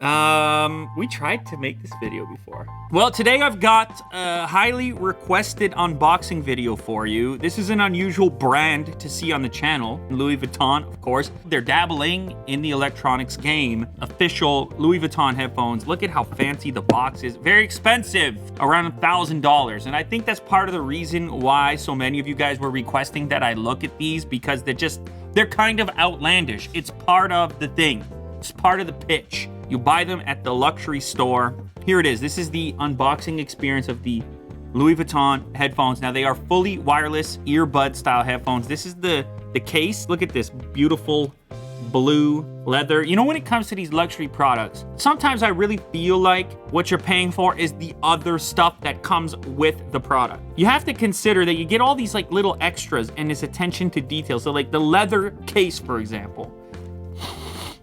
We tried to make this video before. Well, today I've got a highly requested unboxing video for you. This is an unusual brand to see on the channel. Louis Vuitton, of course. They're dabbling in the electronics game. Official Louis Vuitton headphones. Look at how fancy the box is. Very expensive, around $1,000. And I think that's part of the reason why so many of you guys were requesting that I look at these, because they're kind of outlandish. It's part of the thing. It's part of the pitch. You buy them at the luxury store. Here it is. This is the unboxing experience of the Louis Vuitton headphones. Now, they are fully wireless earbud style headphones. This is the case. Look at this beautiful blue leather. You know, when it comes to these luxury products, sometimes I really feel like what you're paying for is the other stuff that comes with the product. You have to consider that you get all these like little extras and this attention to detail. So like the leather case, for example.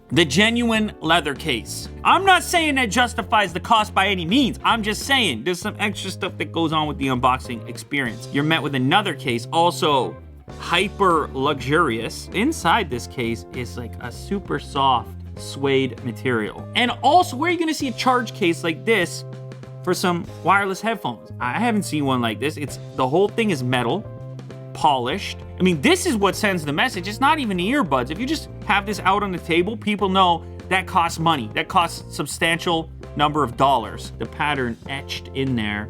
The genuine leather case. I'm not saying that justifies the cost by any means. I'm just saying there's some extra stuff that goes on with the unboxing experience. You're met with another case, also hyper luxurious. Inside this case is like a super soft suede material. And also, where are you gonna see a charge case like this for some wireless headphones? I haven't seen one like this. The whole thing is metal, polished. I mean, this is what sends the message. It's not even the earbuds. If you just have this out on the table, people know that costs money. That costs substantial number of dollars. The pattern etched in there.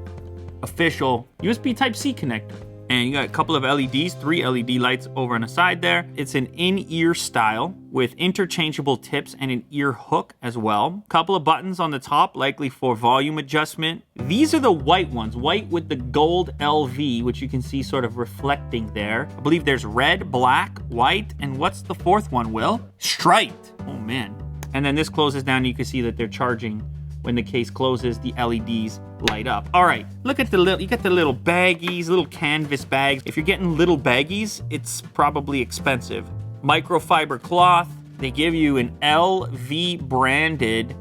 Official USB Type-C connector. And you got a couple of LEDs, 3 LED lights over on the side there. It's an in-ear style with interchangeable tips and an ear hook as well. Couple of buttons on the top, likely for volume adjustment. These are the white ones, white with the gold LV, which you can see sort of reflecting there. I believe there's red, black, white, and what's the fourth one, Will? Striped. Oh man. And then this closes down, and you can see that they're charging. When the case closes, the LEDs light up. All right, look at you got the little baggies, little canvas bags. If you're getting little baggies, it's probably expensive. Microfiber cloth. They give you an LV branded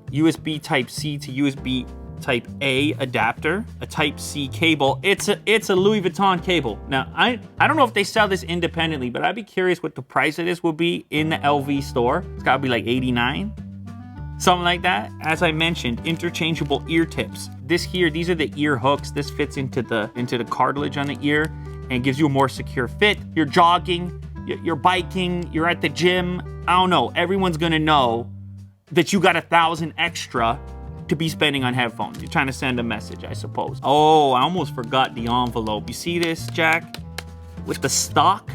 USB Type-C to USB Type-A adapter, a Type-C cable. It's a Louis Vuitton cable. Now, I don't know if they sell this independently, but I'd be curious what the price of this will be in the LV store. It's gotta be like $89. Something like that. As I mentioned, interchangeable ear tips. These are the ear hooks. This fits into the cartilage on the ear and gives you a more secure fit. You're jogging, you're biking, you're at the gym. I don't know. Everyone's gonna know that you got $1,000 extra to be spending on headphones. You're trying to send a message, I suppose. Oh, I almost forgot the envelope. You see this, Jack? With the stock,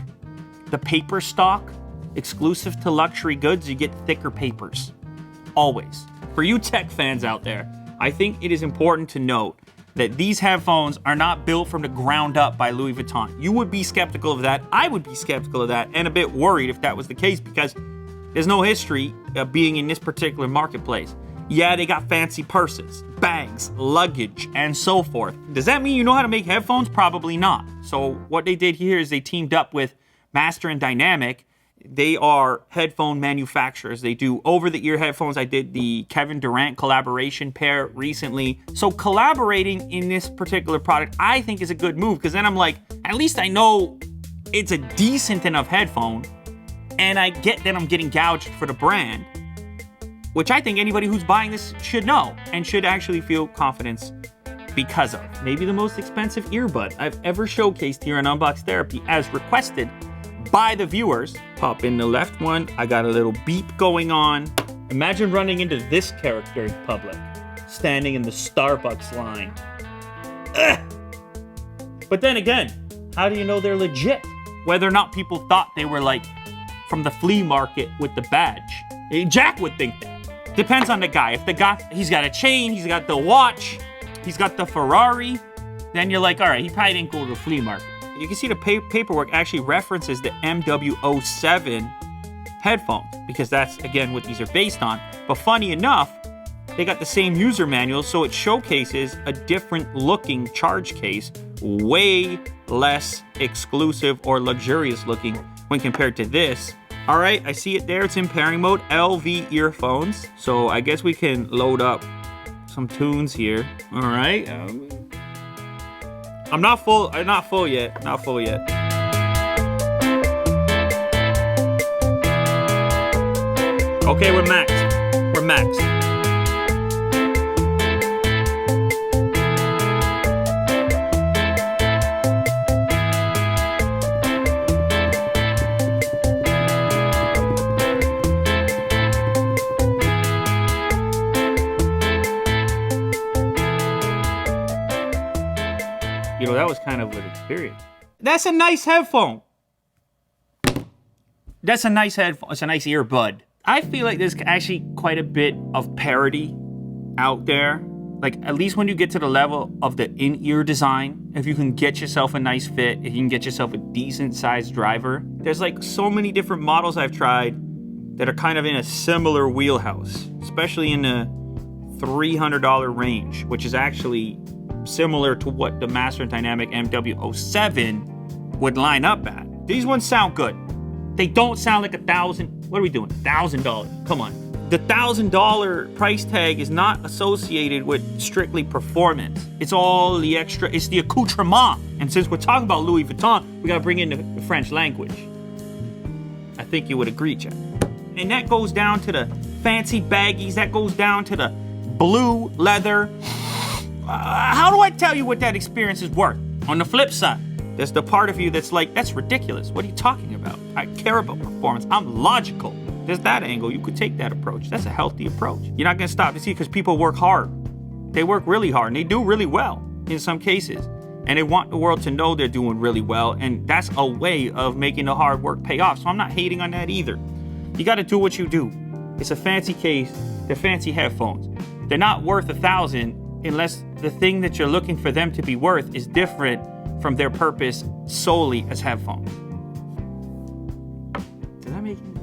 the paper stock, exclusive to luxury goods, you get thicker papers. Always. For you tech fans out there, I think it is important to note that these headphones are not built from the ground up by Louis Vuitton. You would be skeptical of that. I would be skeptical of that and a bit worried if that was the case, because there's no history of being in this particular marketplace. Yeah, they got fancy purses, bags, luggage, and so forth. Does that mean you know how to make headphones? Probably not. So what they did here is they teamed up with Master and Dynamic. They are headphone manufacturers. They do over-the-ear headphones. I did the Kevin Durant collaboration pair recently. So collaborating in this particular product, I think is a good move, because then I'm like, at least I know it's a decent enough headphone, and I get that I'm getting gouged for the brand, which I think anybody who's buying this should know and should actually feel confidence because of. Maybe the most expensive earbud I've ever showcased here on Unbox Therapy as requested by the viewers. Pop in the left one. I got a little beep going on. Imagine running into this character in public, standing in the Starbucks line. Ugh. But then again, how do you know they're legit? Whether or not people thought they were like from the flea market with the badge. Jack would think that. Depends on the guy. If the guy, he's got a chain, he's got the watch, he's got the Ferrari, then you're like, all right, he probably didn't go to the flea market. You can see the paperwork actually references the MW07 headphones, because that's, again, what these are based on. But funny enough, they got the same user manual, so it showcases a different looking charge case, way less exclusive or luxurious looking when compared to this. All right, I see it there. It's in pairing mode, LV earphones. So I guess we can load up some tunes here. All right. I'm not full yet. Not full yet. Okay, we're maxed. You know, that was kind of an experience. That's a nice headphone. That's a nice headphone. It's a nice earbud. I feel like there's actually quite a bit of parity out there. Like, at least when you get to the level of the in-ear design, if you can get yourself a nice fit, if you can get yourself a decent sized driver, there's like so many different models I've tried that are kind of in a similar wheelhouse, especially in the $300 range, which is actually similar to what the Master Dynamic MW07 would line up at. These ones sound good. They don't sound like $1,000. What are we doing? $1,000. Come on. The $1,000 price tag is not associated with strictly performance. It's all the extra, it's the accoutrement. And since we're talking about Louis Vuitton, we gotta bring in the French language. I think you would agree, Chad. And that goes down to the fancy baggies, that goes down to the blue leather. How do I tell you what that experience is worth? On the flip side, there's the part of you that's like, that's ridiculous. What are you talking about? I care about performance. I'm logical. There's that angle. You could take that approach. That's a healthy approach. You're not gonna stop to see, because people work hard. They work really hard and they do really well in some cases. And they want the world to know they're doing really well. And that's a way of making the hard work pay off. So I'm not hating on that either. You gotta do what you do. It's a fancy case. They're fancy headphones. They're not worth $1,000 unless the thing that you're looking for them to be worth is different from their purpose solely as headphones. Did that make sense?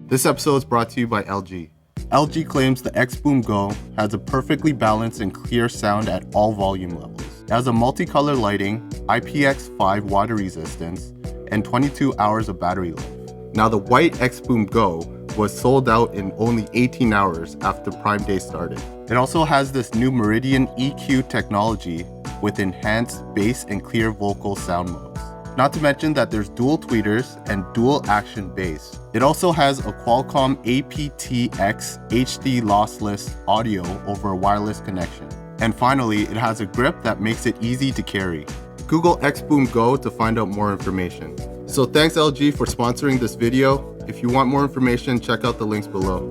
This episode is brought to you by LG. LG claims the X-Boom Go has a perfectly balanced and clear sound at all volume levels. It has a multicolor lighting, IPX5 water resistance, and 22 hours of battery life. Now the white X-Boom Go was sold out in only 18 hours after Prime Day started. It also has this new Meridian EQ technology with enhanced bass and clear vocal sound modes. Not to mention that there's dual tweeters and dual action bass. It also has a Qualcomm aptX HD lossless audio over a wireless connection. And finally, it has a grip that makes it easy to carry. Google X-Boom Go to find out more information. So thanks LG for sponsoring this video. If you want more information, check out the links below.